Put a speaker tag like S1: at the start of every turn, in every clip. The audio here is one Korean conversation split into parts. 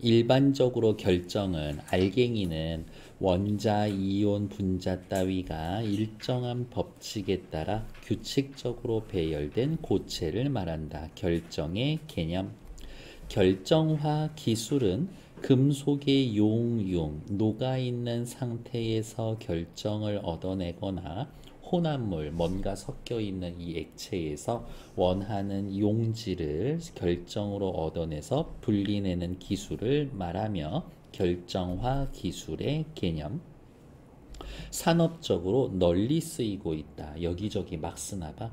S1: 일반적으로 결정은 알갱이는 원자, 이온, 분자 따위가 일정한 법칙에 따라 규칙적으로 배열된 고체를 말한다. 결정의 개념. 결정화 기술은 금속의 용융, 녹아있는 상태에서 결정을 얻어내거나 혼합물, 뭔가 섞여있는 이 액체에서 원하는 용질을 결정으로 얻어내서 분리내는 기술을 말하며 결정화 기술의 개념. 산업적으로 널리 쓰이고 있다. 여기저기 막 쓰나봐.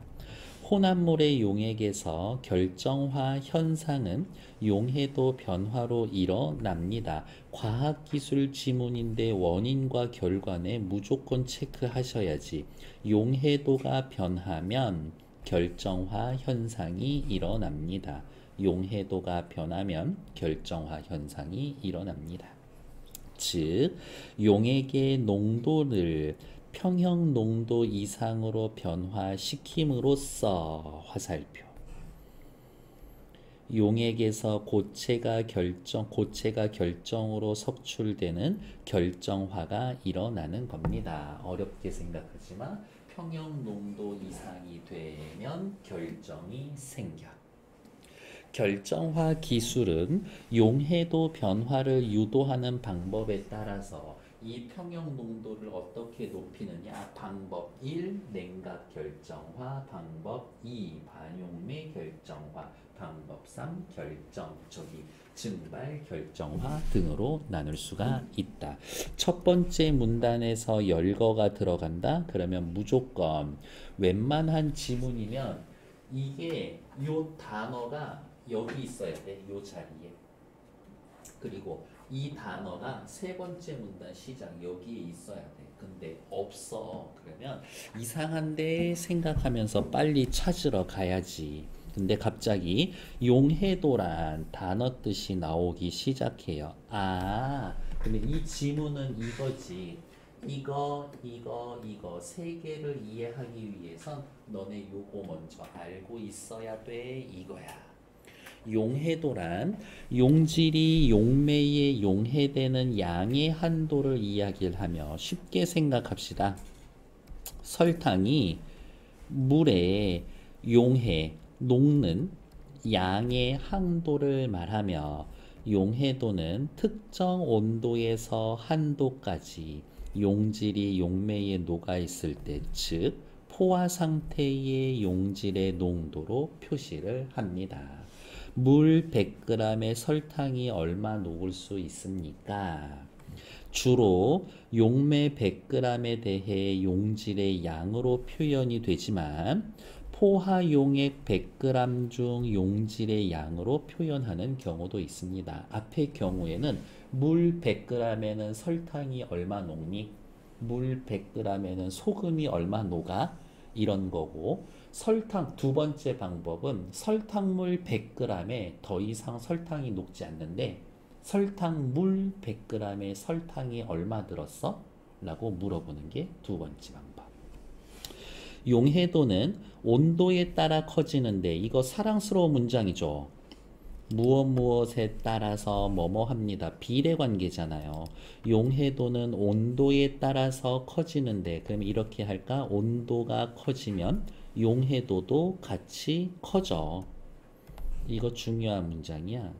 S1: 혼합물의 용액에서 결정화 현상은 용해도 변화로 일어납니다. 과학기술 지문인데 원인과 결과는 무조건 체크하셔야지. 용해도가 변하면 결정화 현상이 일어납니다. 용해도가 변하면 결정화 현상이 일어납니다. 즉, 용액의 농도를 평형 농도 이상으로 변화시킴으로써 화살표. 용액에서 고체가 결정으로 석출되는 결정화가 일어나는 겁니다. 어렵게 생각하지 마. 평형 농도 이상이 되면 결정이 생겨. 결정화 기술은 용해도 변화를 유도하는 방법에 따라서 이 평형 농도를 어떻게 높이느냐. 방법 1. 냉각 결정화, 방법 2. 반용매 결정화, 방법 3. 증발 결정화 등으로 나눌 수가 있다. 첫 번째 문단에서 열거가 들어간다. 그러면 무조건 웬만한 지문이면 이게 요 단어가 여기 있어야 돼. 요 자리에. 그리고 이 단어가 세 번째 문단 시작 여기에 있어야 돼. 근데 없어. 그러면 이상한데 생각하면서 빨리 찾으러 가야지. 근데 갑자기 용해도란 단어 뜻이 나오기 시작해요. 아, 근데 이 지문은 이거지. 이거 세 개를 이해하기 위해선 너네 요거 먼저 알고 있어야 돼. 이거야. 용해도란 용질이 용매에 용해되는 양의 한도를 이야기를 하며 쉽게 생각합시다. 설탕이 물에 용해, 녹는 양의 한도를 말하며 용해도는 특정 온도에서 한도까지 용질이 용매에 녹아있을 때, 즉 포화 상태의 용질의 농도로 표시를 합니다. 물 100g에 설탕이 얼마 녹을 수 있습니까? 주로 용매 100g에 대해 용질의 양으로 표현이 되지만 포화 용액 100g 중 용질의 양으로 표현하는 경우도 있습니다. 앞의 경우에는 물 100g에는 설탕이 얼마 녹니? 물 100g에는 소금이 얼마 녹아? 이런 거고, 설탕 두 번째 방법은 설탕물 100g에 더 이상 설탕이 녹지 않는데 설탕물 100g에 설탕이 얼마 들었어? 라고 물어보는 게 두 번째 방법. 용해도는 온도에 따라 커지는데, 이거 사랑스러운 문장이죠. 무엇에 따라서 뭐뭐 합니다. 비례관계잖아요. 용해도는 온도에 따라서 커지는데, 그럼 이렇게 할까? 온도가 커지면 용해도도 같이 커져. 이거 중요한 문장이야.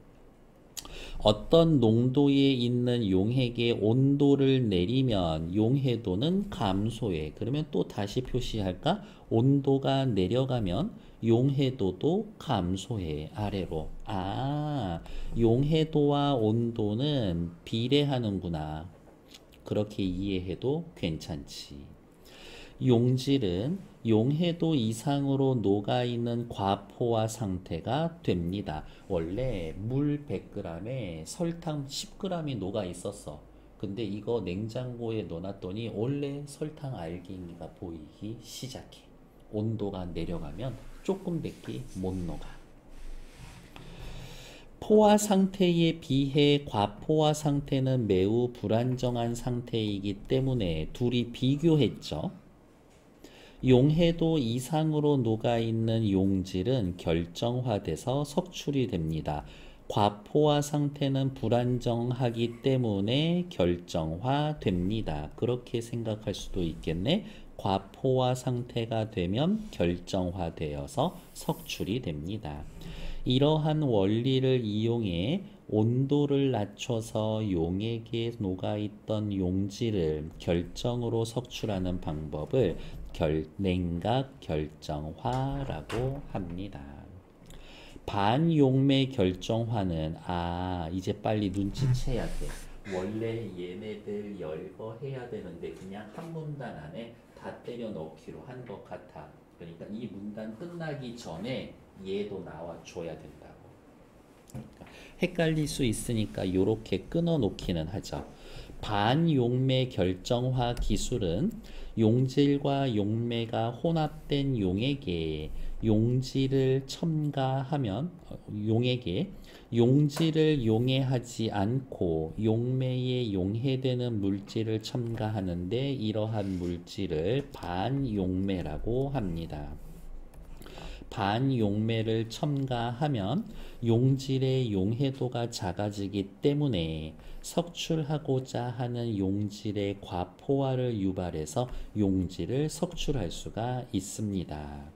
S1: 어떤 농도에 있는 용액의 온도를 내리면 용해도는 감소해. 그러면 또 다시 표시할까? 온도가 내려가면 용해도도 감소해. 아래로. 아, 용해도와 온도는 비례하는구나. 그렇게 이해해도 괜찮지. 용질은 용해도 이상으로 녹아있는 과포화 상태가 됩니다. 원래 물 100g에 설탕 10g이 녹아 있었어. 근데 이거 냉장고에 넣어놨더니 원래 설탕 알갱이가 보이기 시작해. 온도가 내려가면 조금밖에 못 녹아. 포화 상태에 비해 과포화 상태는 매우 불안정한 상태이기 때문에 둘이 비교했죠. 용해도 이상으로 녹아있는 용질은 결정화돼서 석출이 됩니다. 과포화 상태는 불안정하기 때문에 결정화됩니다. 그렇게 생각할 수도 있겠네. 과포화 상태가 되면 결정화되어서 석출이 됩니다. 이러한 원리를 이용해 온도를 낮춰서 용액에 녹아있던 용질을 결정으로 석출하는 방법을 냉각 결정화라고 합니다. 반용매 결정화는 이제 빨리 눈치채야 돼. 원래 얘네들 열거해야 되는데 그냥 한 문단 안에 다 때려 넣기로 한 것 같아. 그러니까 이 문단 끝나기 전에 얘도 나와줘야 된다고. 그러니까 헷갈릴 수 있으니까 이렇게 끊어 놓기는 하죠. 반용매 결정화 기술은 용질과 용매가 혼합된 용액에 용질을 첨가하면 용질을 용해하지 않고 용매에 용해되는 물질을 첨가하는데 이러한 물질을 반용매라고 합니다. 반용매를 첨가하면 용질의 용해도가 작아지기 때문에 석출하고자 하는 용질의 과포화를 유발해서 용질을 석출할 수가 있습니다.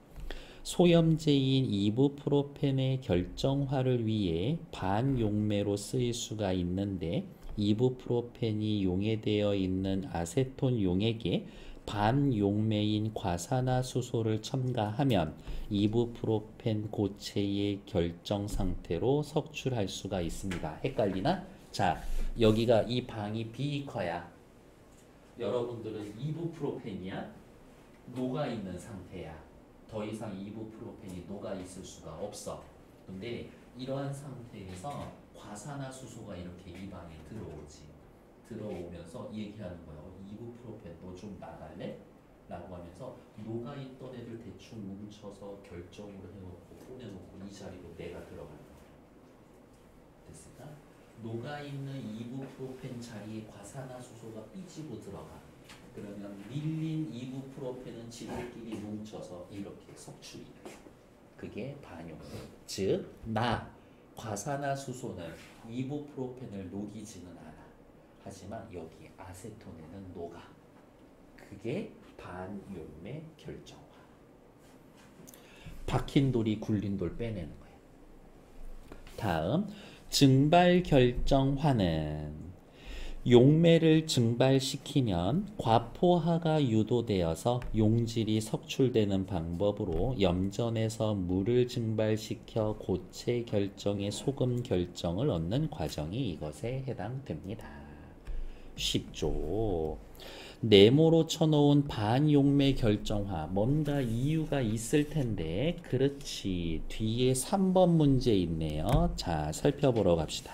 S1: 소염제인 이부프로펜의 결정화를 위해 반용매로 쓰일 수가 있는데 이부프로펜이 용해되어 있는 아세톤 용액에 반용매인 과산화수소를 첨가하면 이부프로펜 고체의 결정 상태로 석출할 수가 있습니다. 헷갈리나? 자, 여기가 이 방이 비커야. 여러분들은 이부프로펜이야? 녹아있는 상태야. 더 이상 이부프로펜이 녹아있을 수가 없어. 근데 이러한 상태에서 과산화수소가 이렇게 이 방에 들어오지. 들어오면서 얘기하는 거예요. 이부프로펜 너 좀 나갈래? 라고 하면서 녹아있던 애들 대충 뭉쳐서 결정으로 해놓고 꺼내놓고 이 자리로 내가 들어갈 거야. 됐을까? 녹아있는 이부프로펜 자리에 과산화수소가 삐지고 들어가. 그러면 밀린 이부프로펜은 지들끼리 뭉쳐서 이렇게 석출이 돼. 그게 반용. 즉, 과산화수소는 이부프로펜을 녹이지는 않아. 하지만 여기 아세톤에는 녹아. 그게 반용매 결정화. 박힌 돌이 굴린 돌 빼내는 거예요. 다음, 증발 결정화는 용매를 증발시키면 과포화가 유도되어서 용질이 석출되는 방법으로 염전에서 물을 증발시켜 고체 결정의 소금 결정을 얻는 과정이 이것에 해당됩니다. 쉽죠? 네모로 쳐놓은 반용매 결정화 뭔가 이유가 있을 텐데 그렇지 뒤에 3번 문제 있네요. 자, 살펴보러 갑시다.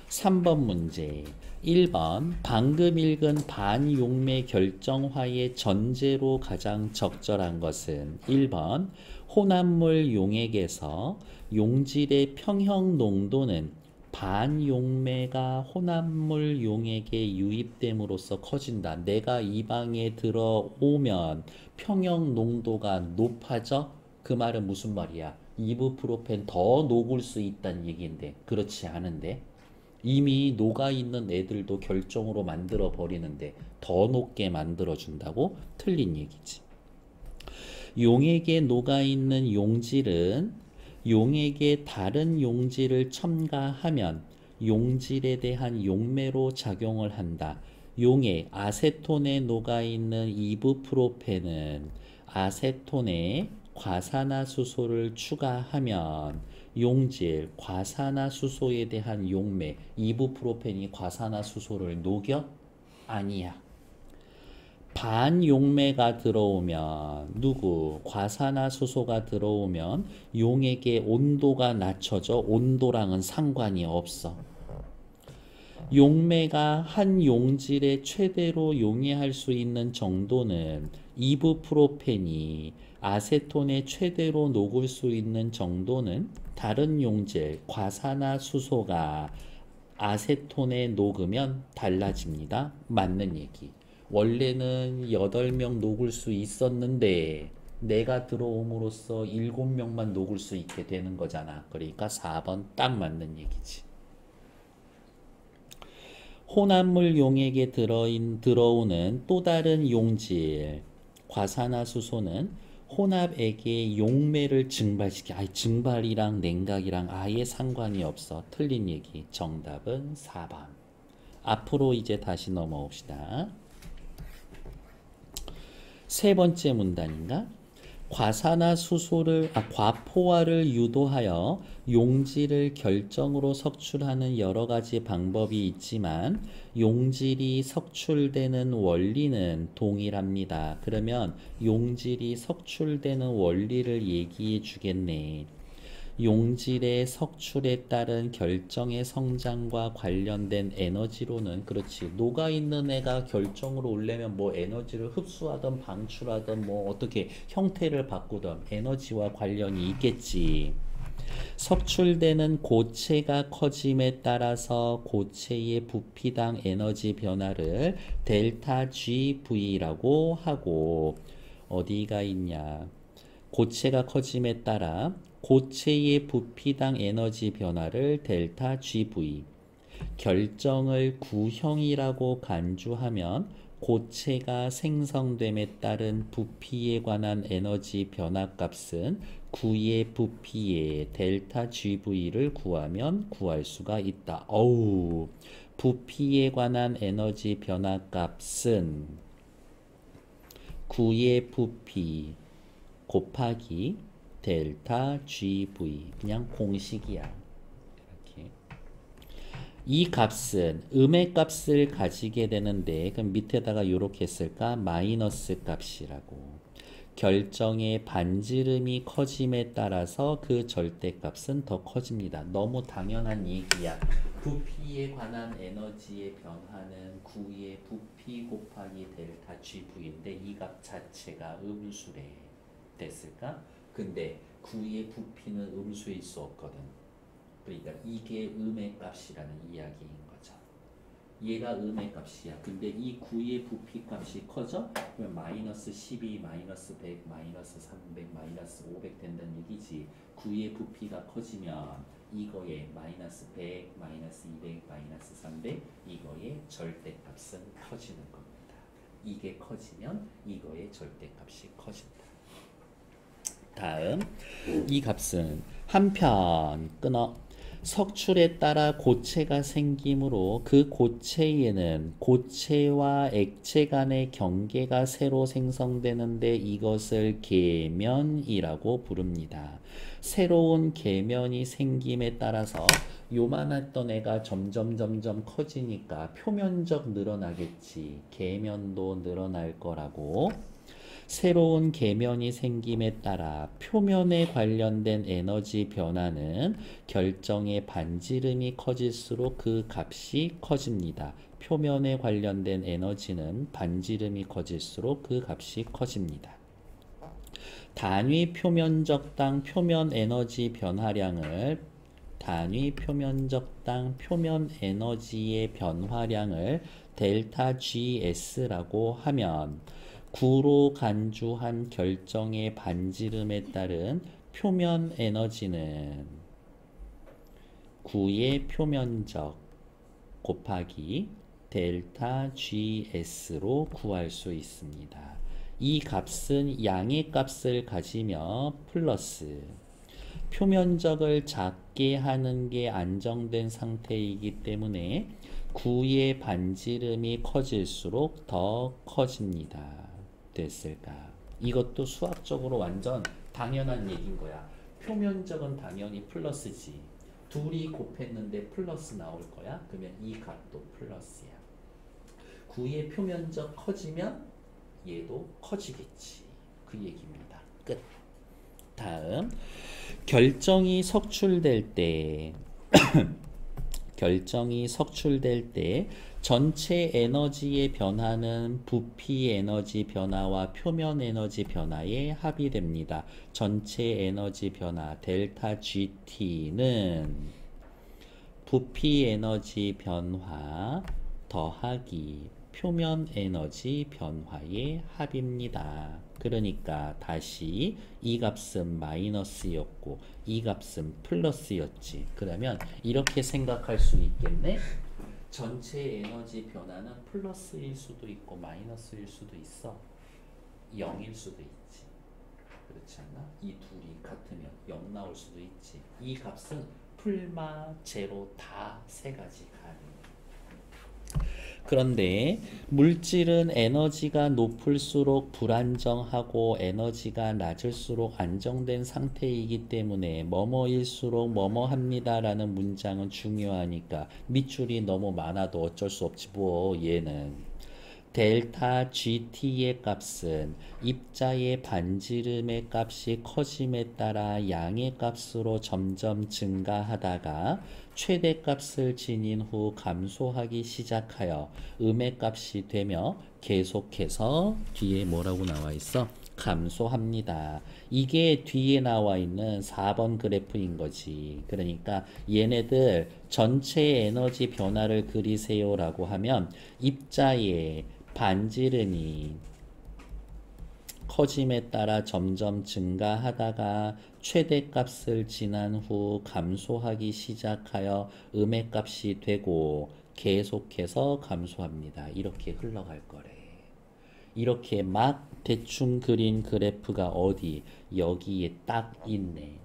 S1: 3번 문제 1번 방금 읽은 반용매 결정화의 전제로 가장 적절한 것은 1번 혼합물 용액에서 용질의 평형 농도는 반용매가 혼합물 용액에 유입됨으로써 커진다. 내가 이 방에 들어오면 평형 농도가 높아져? 그 말은 무슨 말이야? 이부프로펜 더 녹을 수 있다는 얘기인데 그렇지 않은데 이미 녹아있는 애들도 결정으로 만들어 버리는데 더 녹게 만들어 준다고? 틀린 얘기지. 용액에 녹아있는 용질은 용액에 다른 용질을 첨가하면 용질에 대한 용매로 작용을 한다. 용액 아세톤에 녹아있는 이부프로펜은 아세톤에 과산화수소를 추가하면 용질, 과산화수소에 대한 용매, 이부프로펜이 과산화수소를 녹여? 아니야. 반용매가 들어오면 과산화수소가 들어오면 용액의 온도가 낮춰져. 온도랑은 상관이 없어. 용매가 한 용질에 최대로 용해할 수 있는 정도는 이부프로펜이 아세톤에 최대로 녹을 수 있는 정도는 다른 용질, 과산화수소가 아세톤에 녹으면 달라집니다. 맞는 얘기. 원래는 8명 녹을 수 있었는데 내가 들어옴으로써 7명만 녹을 수 있게 되는 거잖아. 그러니까 4번 딱 맞는 얘기지. 혼합물 용액에 들어오는 또 다른 용질, 과산화수소는 혼합액의 용매를 증발시켜. 증발이랑 냉각이랑 아예 상관이 없어. 틀린 얘기. 정답은 4번. 앞으로 이제 다시 넘어옵시다. 세 번째 문단인가? 과포화를 유도하여 용질을 결정으로 석출하는 여러 가지 방법이 있지만 용질이 석출되는 원리는 동일합니다. 그러면 용질이 석출되는 원리를 얘기해 주겠네. 용질의 석출에 따른 결정의 성장과 관련된 에너지로는 그렇지. 녹아있는 애가 결정으로 오려면 뭐 에너지를 흡수하든 방출하든 뭐 어떻게 형태를 바꾸든 에너지와 관련이 있겠지. 석출되는 고체가 커짐에 따라서 고체의 부피당 에너지 변화를 델타 GV라고 하고 어디가 있냐. 고체가 커짐에 따라 고체의 부피당 에너지 변화를 델타 GV, 결정을 구형이라고 간주하면 고체가 생성됨에 따른 부피에 관한 에너지 변화값은 구의 부피의 델타 GV를 구하면 구할 수가 있다. 어우, 부피에 관한 에너지 변화값은 구의 부피 곱하기 델타 GV, 그냥 공식이야. 이렇게. 이 값은 음의 값을 가지게 되는데 그럼 밑에다가 이렇게 쓸까? 마이너스 값이라고. 결정의 반지름이 커짐에 따라서 그 절대값은 더 커집니다. 너무 당연한 얘기야. 부피에 관한 에너지의 변화는 구의 부피 곱하기 델타 GV인데 이 값 자체가 음수래. 됐을까? 근데 구의 부피는 음수일 수 없거든. 그러니까 이게 음의 값이라는 이야기인 거죠. 얘가 음의 값이야. 근데 이 구의 부피 값이 커져? 그러면 마이너스 12, 마이너스 100, 마이너스 300, 마이너스 500 된다는 얘기지. 구의 부피가 커지면 이거의 마이너스 100, 마이너스 200, 마이너스 300 이거의 절대값은 커지는 겁니다. 이게 커지면 이거의 절대값이 커진다. 다음, 이 값은 한편 끊어 석출에 따라 고체가 생기므로 그 고체에는 고체와 액체 간의 경계가 새로 생성되는데 이것을 계면이라고 부릅니다. 새로운 계면이 생김에 따라서 요만했던 애가 점점 커지니까 표면적 늘어나겠지. 계면도 늘어날 거라고. 새로운 계면이 생김에 따라 표면에 관련된 에너지 변화는 결정의 반지름이 커질수록 그 값이 커집니다. 표면에 관련된 에너지는 반지름이 커질수록 그 값이 커집니다. 단위 표면적당 표면 에너지 변화량을 단위 표면적당 표면 에너지의 변화량을 델타 GS라고 하면 구로 간주한 결정의 반지름에 따른 표면 에너지는 구의 표면적 곱하기 델타 GS로 구할 수 있습니다. 이 값은 양의 값을 가지며 플러스 표면적을 작게 하는 게 안정된 상태이기 때문에 구의 반지름이 커질수록 더 커집니다. 됐을까? 이것도 수학적으로 완전 당연한 얘기인 거야. 표면적은 당연히 플러스지. 둘이 곱했는데 플러스 나올 거야. 그러면 이 값도 플러스야. 구의 표면적 커지면 얘도 커지겠지. 그 얘기입니다. 끝. 다음, 결정이 석출될 때 전체 에너지의 변화는 부피 에너지 변화와 표면 에너지 변화의 합이 됩니다. 전체 에너지 변화 델타 GT는 부피 에너지 변화 더하기 표면 에너지 변화의 합입니다. 그러니까 다시 이 값은 마이너스였고 이 값은 플러스였지. 그러면 이렇게 생각할 수 있겠네. 전체 에너지 변화는 플러스일 수도 있고 마이너스일 수도 있어. 0일 수도 있지. 그렇지 않나? 이 둘이 같으면 0 나올 수도 있지. 이 값은 풀마, 제로 다 세 가지 가능해. 그런데 물질은 에너지가 높을수록 불안정하고 에너지가 낮을수록 안정된 상태이기 때문에 뭐뭐일수록 뭐뭐합니다라는 문장은 중요하니까 밑줄이 너무 많아도 어쩔 수 없지 뭐 얘는. 델타 GT의 값은 입자의 반지름의 값이 커짐에 따라 양의 값으로 점점 증가하다가 최대값을 지닌 후 감소하기 시작하여 음의 값이 되며 계속해서 뒤에 뭐라고 나와 있어? 감소합니다. 이게 뒤에 나와 있는 4번 그래프인 거지. 그러니까 얘네들 전체 에너지 변화를 그리세요라고 하면 입자의 반지름이 커짐에 따라 점점 증가하다가 최대값을 지난 후 감소하기 시작하여 음의 값이 되고 계속해서 감소합니다. 이렇게 흘러갈 거래. 이렇게 막 대충 그린 그래프가 어디? 여기에 딱 있네.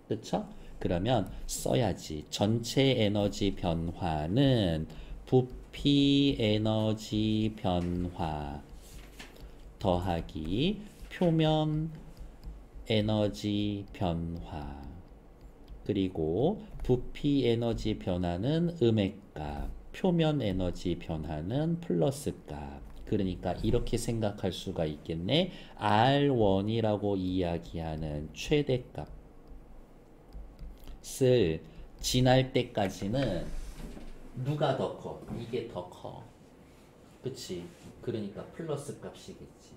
S1: 그쵸? 그러면 써야지. 전체 에너지 변화는 부피 에너지 변화 더하기 표면 에너지 변화 그리고 부피 에너지 변화는 음의 값, 표면 에너지 변화는 플러스 값. 그러니까 이렇게 생각할 수가 있겠네. R1이라고 이야기하는 최대값을 지날 때까지는 누가 더 커? 이게 더 커. 그치? 그러니까 플러스 값이겠지.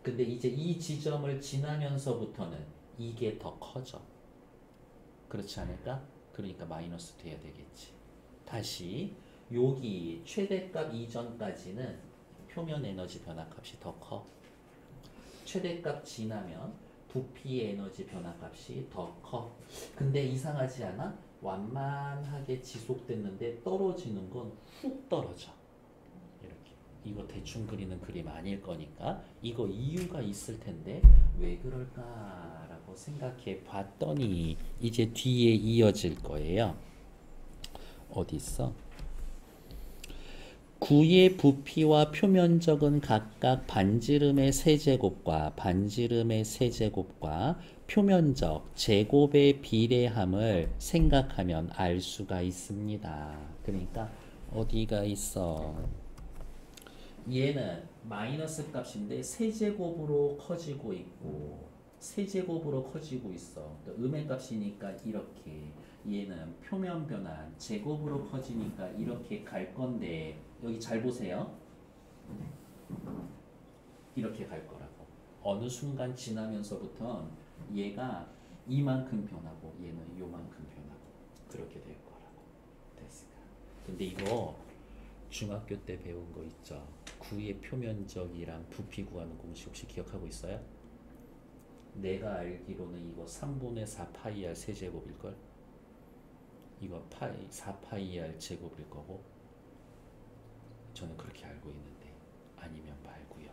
S1: 근데 이제 이 지점을 지나면서부터는 이게 더 커져. 그렇지 않을까? 그러니까 마이너스 돼야 되겠지. 다시 여기 최대값 이전까지는 표면 에너지 변화값이 더 커. 최대값 지나면 부피 에너지 변화값이 더 커. 근데 이상하지 않아? 완만하게 지속됐는데 떨어지는 건 훅 떨어져. 이렇게. 이거 대충 그리는 그림 아닐 거니까 이거 이유가 있을 텐데 왜 그럴까라고 생각해 봤더니 이제 뒤에 이어질 거예요. 어디 있어? 구의 부피와 표면적은 각각 반지름의 세제곱과 반지름의 세제곱과 표면적 제곱의 비례함을 생각하면 알 수가 있습니다. 그러니까 어디가 있어? 얘는 마이너스 값인데 세제곱으로 커지고 있고 세제곱으로 커지고 있어. 음의 값이니까 이렇게 얘는 표면 변환 제곱으로 커지니까 이렇게 갈 건데 여기 잘 보세요. 이렇게 갈 거라고. 어느 순간 지나면서부터 얘가 이만큼 변하고 얘는 요만큼 변하고 그렇게 될 거라고. 됐을까? 근데 이거 중학교 때 배운 거 있죠? 구의 표면적이랑 부피 구하는 공식 혹시 기억하고 있어요? 내가 알기로는 이거 3분의 4 파이 r 세제곱일걸? 이거 파이 4 파이 r 제곱일 거고 저는 그렇게 알고 있는데 아니면 말고요.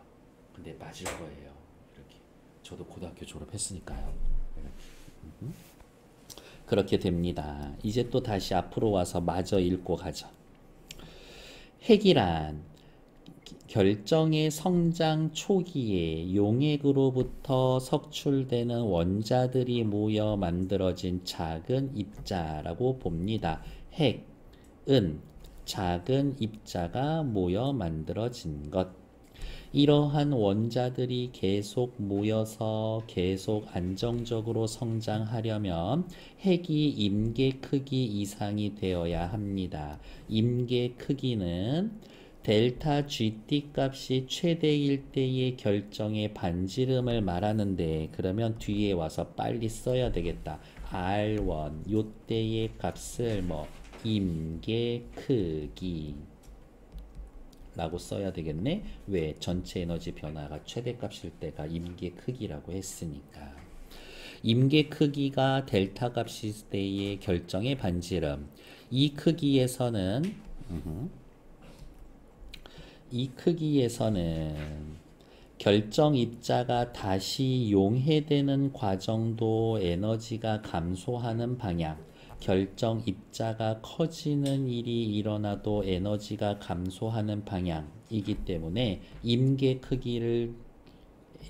S1: 근데 맞을 거예요. 이렇게 저도 고등학교 졸업했으니까요. 그렇게 됩니다. 이제 또 다시 앞으로 와서 마저 읽고 가죠. 핵이란 결정의 성장 초기에 용액으로부터 석출되는 원자들이 모여 만들어진 작은 입자라고 봅니다. 핵은 작은 입자가 모여 만들어진 것. 이러한 원자들이 계속 모여서 계속 안정적으로 성장하려면 핵이 임계 크기 이상이 되어야 합니다. 임계 크기는 델타 GT 값이 최대일 때의 결정의 반지름을 말하는데 그러면 뒤에 와서 빨리 써야 되겠다. R1 요때의 값을 뭐 임계 크기 라고 써야 되겠네. 왜? 전체 에너지 변화가 최대값일 때가 임계 크기라고 했으니까. 임계 크기가 델타 값일 때의 결정의 반지름. 이 크기에서는 이 크기에서는 결정 입자가 다시 용해되는 과정도 에너지가 감소하는 방향. 결정 입자가 커지는 일이 일어나도 에너지가 감소하는 방향이기 때문에 임계 크기를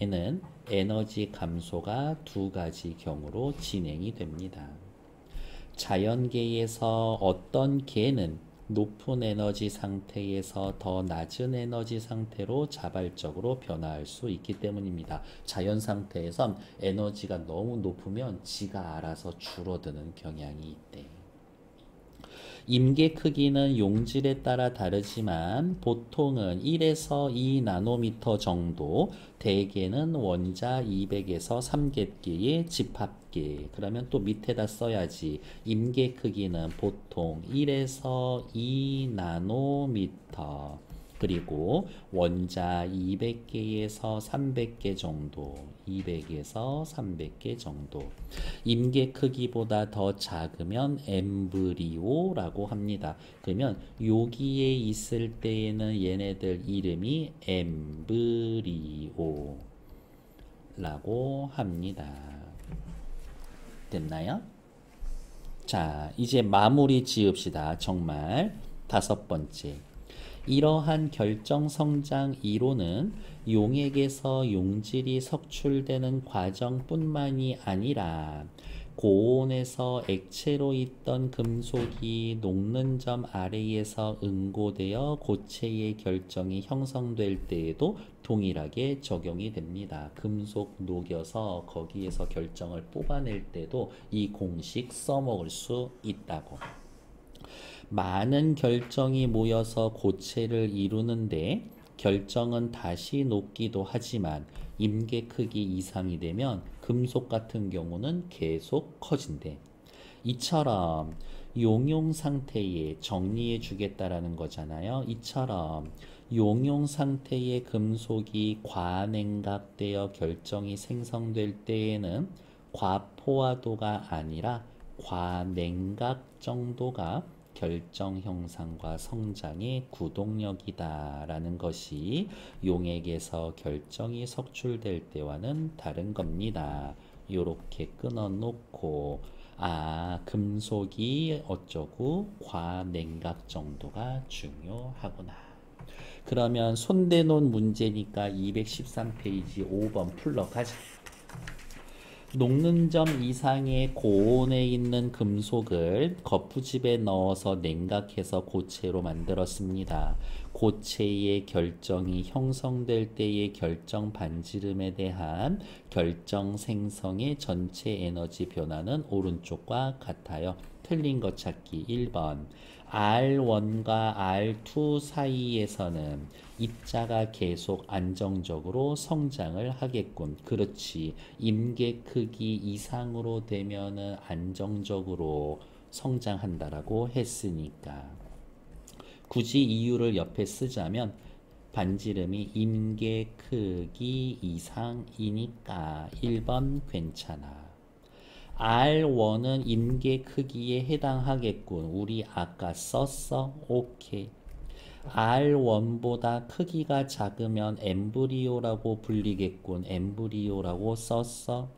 S1: 에는 에너지 감소가 두 가지 경우로 진행이 됩니다. 자연계에서 어떤 계는 높은 에너지 상태에서 더 낮은 에너지 상태로 자발적으로 변화할 수 있기 때문입니다. 자연 상태에선 에너지가 너무 높으면 지가 알아서 줄어드는 경향이 있대. 임계 크기는 용질에 따라 다르지만 보통은 1에서 2 나노미터 정도, 대개는 원자 200에서 3개 집합계. 그러면 또 밑에다 써야지. 임계 크기는 보통 1에서 2 나노미터. 그리고 원자 200개에서 300개 정도, 200에서 300개 정도. 임계 크기보다 더 작으면 엠브리오라고 합니다. 그러면 여기에 있을 때에는 얘네들 이름이 엠브리오라고 합니다. 됐나요? 자, 이제 마무리 지읍시다. 정말 5번째. 이러한 결정 성장 이론은 용액에서 용질이 석출되는 과정뿐만이 아니라 고온에서 액체로 있던 금속이 녹는 점 아래에서 응고되어 고체의 결정이 형성될 때에도 동일하게 적용이 됩니다. 금속 녹여서 거기에서 결정을 뽑아낼 때도 이 공식 써먹을 수 있다고. 많은 결정이 모여서 고체를 이루는데 결정은 다시 녹기도 하지만 임계 크기 이상이 되면 금속 같은 경우는 계속 커진대. 이처럼 용용 상태에 정리해 주겠다라는 거잖아요. 이처럼 용용 상태의 금속이 과냉각되어 결정이 생성될 때에는 과포화도가 아니라 과냉각 정도가 결정 형상과 성장의 구동력이다라는 것이 용액에서 결정이 석출될 때와는 다른 겁니다. 요렇게 끊어 놓고 금속이 어쩌고 과냉각 정도가 중요하구나. 그러면 손대놓은 문제니까 213페이지 5번 풀러 가자. 녹는 점 이상의 고온에 있는 금속을 거푸집에 넣어서 냉각해서 고체로 만들었습니다. 고체의 결정이 형성될 때의 결정 반지름에 대한 결정 생성의 전체 에너지 변화는 오른쪽과 같아요. 틀린 것 찾기 1번. R1과 R2 사이에서는 입자가 계속 안정적으로 성장을 하겠군. 그렇지. 임계 크기 이상으로 되면은 안정적으로 성장한다라고 했으니까. 굳이 이유를 옆에 쓰자면 반지름이 임계 크기 이상이니까 1번 괜찮아. R1은 임계 크기에 해당하겠군. 우리 아까 썼어? 오케이. R1보다 크기가 작으면 엠브리오라고 불리겠군. 엠브리오라고 썼어?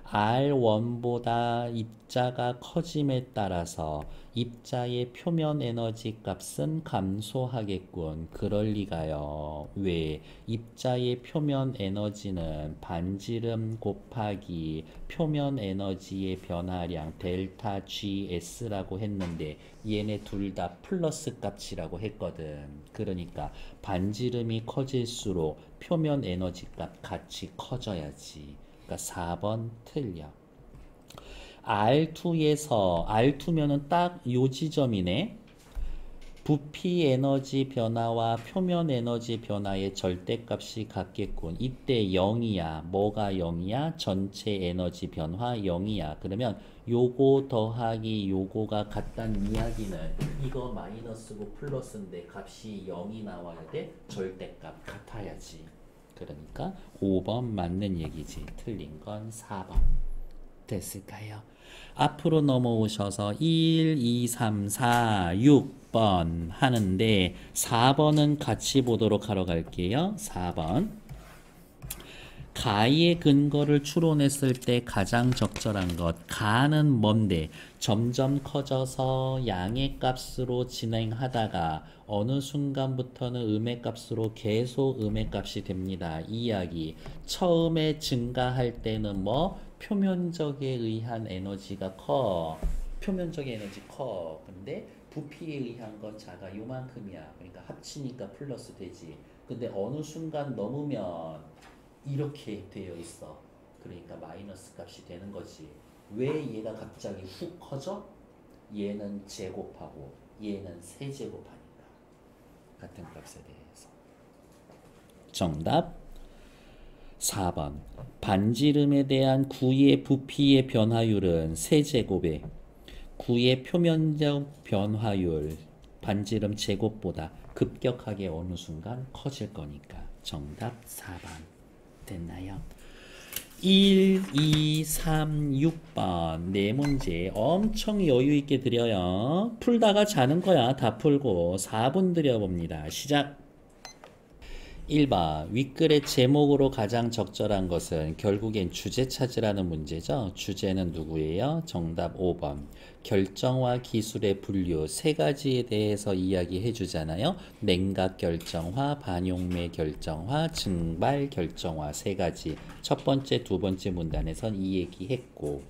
S1: R1보다 입자가 커짐에 따라서 입자의 표면 에너지 값은 감소하겠군. 그럴 리가요. 왜? 입자의 표면 에너지는 반지름 곱하기 표면 에너지의 변화량 델타 GS라고 했는데 얘네 둘 다 플러스 값이라고 했거든. 그러니까 반지름이 커질수록 표면 에너지 값 같이 커져야지. 그러니까 4번 틀려. R2에서 R2면은 딱 요 지점이네. 부피 에너지 변화와 표면 에너지 변화의 절대값이 같겠군. 이때 0이야. 뭐가 0이야? 전체 에너지 변화 0이야. 그러면 요거 더하기 요거가 같다는 이야기는 이거 마이너스고 플러스인데 값이 0이 나와야 돼. 절대값 같아야지. 그러니까 5번 맞는 얘기지. 틀린 건 4번. 됐을까요? 앞으로 넘어오셔서 1, 2, 3, 4, 6번 하는데 4번은 같이 보도록 하러 갈게요. 4번. 가의 근거를 추론했을 때 가장 적절한 것. 가는 뭔데? 점점 커져서 양의 값으로 진행하다가 어느 순간부터는 음의 값으로 계속 음의 값이 됩니다. 이 이야기. 처음에 증가할 때는 뭐? 표면적에 의한 에너지가 커. 표면적인 에너지 커. 근데 부피에 의한 건 작아. 요만큼이야. 그러니까 합치니까 플러스 되지. 근데 어느 순간 넘으면 이렇게 되어 있어. 그러니까 마이너스 값이 되는 거지. 왜 얘가 갑자기 훅 커져? 얘는 제곱하고 얘는 세제곱하니까. 같은 값에 대해서. 정답 4번. 반지름에 대한 구의 부피의 변화율은 세제곱에 구의 표면적 변화율 반지름 제곱보다 급격하게 어느 순간 커질 거니까. 정답 4번. 됐나요? 1, 2, 3, 6번 네 문제 엄청 여유 있게 드려요. 풀다가 자는 거야. 다 풀고 4분 드려봅니다. 시작. 1번 윗글의 제목으로 가장 적절한 것은 결국엔 주제 찾으라는 문제죠. 주제는 누구예요? 정답 5번. 결정화 기술의 분류 세 가지에 대해서 이야기해 주잖아요. 냉각 결정화, 반용매 결정화, 증발 결정화 세 가지. 첫 번째, 두 번째 문단에선 이 얘기했고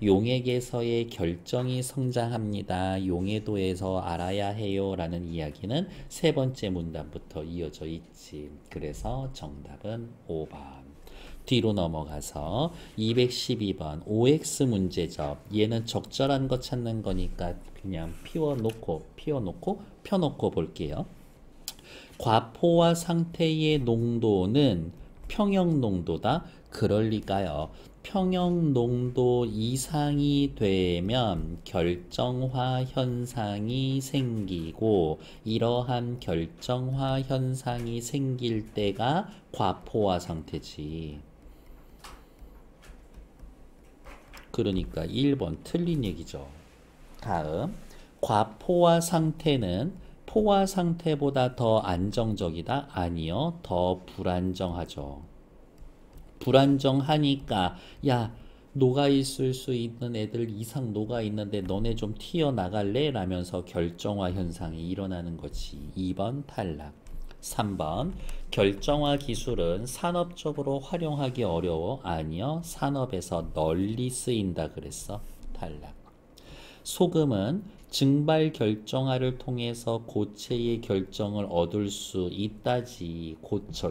S1: 용액에서의 결정이 성장합니다. 용해도에서 알아야 해요 라는 이야기는 세 번째 문단부터 이어져 있지. 그래서 정답은 5번. 뒤로 넘어가서 212번 OX 문제죠. 얘는 적절한 거 찾는 거니까 그냥 펴놓고 볼게요. 과포화 상태의 농도는 평형 농도다. 그럴 리가요. 평형 농도 이상이 되면 결정화 현상이 생기고 이러한 결정화 현상이 생길 때가 과포화 상태지. 그러니까 1번 틀린 얘기죠. 다음 과포화 상태는 포화 상태보다 더 안정적이다? 아니요. 더 불안정하죠. 불안정하니까 야 녹아있을 수 있는 애들 이상 녹아있는데 너네 좀 튀어나갈래? 라면서 결정화 현상이 일어나는 거지. 2번 탈락. 3번 결정화 기술은 산업적으로 활용하기 어려워? 아니요. 산업에서 널리 쓰인다 그랬어. 탈락. 소금은 증발 결정화를 통해서 고체의 결정을 얻을 수 있다지.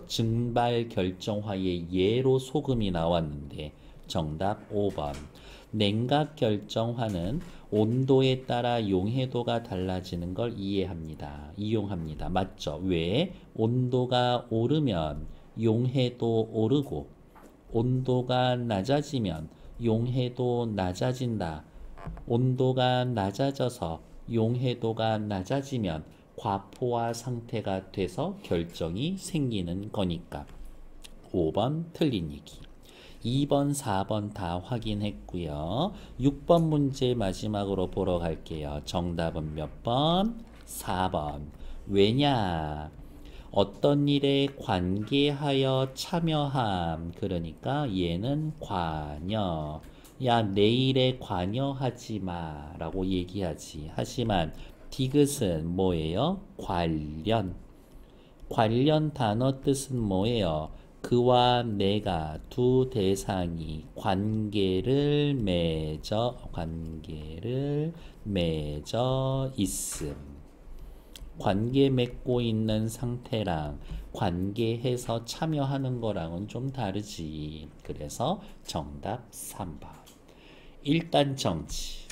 S1: 증발 결정화의 예로 소금이 나왔는데 정답 5번. 냉각 결정화는 온도에 따라 용해도가 달라지는 걸 이용합니다. 맞죠? 왜? 온도가 오르면 용해도 오르고 온도가 낮아지면 용해도 낮아진다. 온도가 낮아져서 용해도가 낮아지면 과포화 상태가 돼서 결정이 생기는 거니까. 5번 틀린 얘기. 2번, 4번 다 확인했고요. 6번 문제 마지막으로 보러 갈게요. 정답은 몇 번? 4번. 왜냐? 어떤 일에 관계하여 참여함. 그러니까 얘는 관여. 야, 내 일에 관여하지 마 라고 얘기하지. 하지만 디귿은 뭐예요? 관련. 관련 단어 뜻은 뭐예요? 그와 내가 두 대상이 관계를 맺어 있음. 관계 맺고 있는 상태랑 관계해서 참여하는 거랑은 좀 다르지. 그래서 정답 3번. 일단 정치.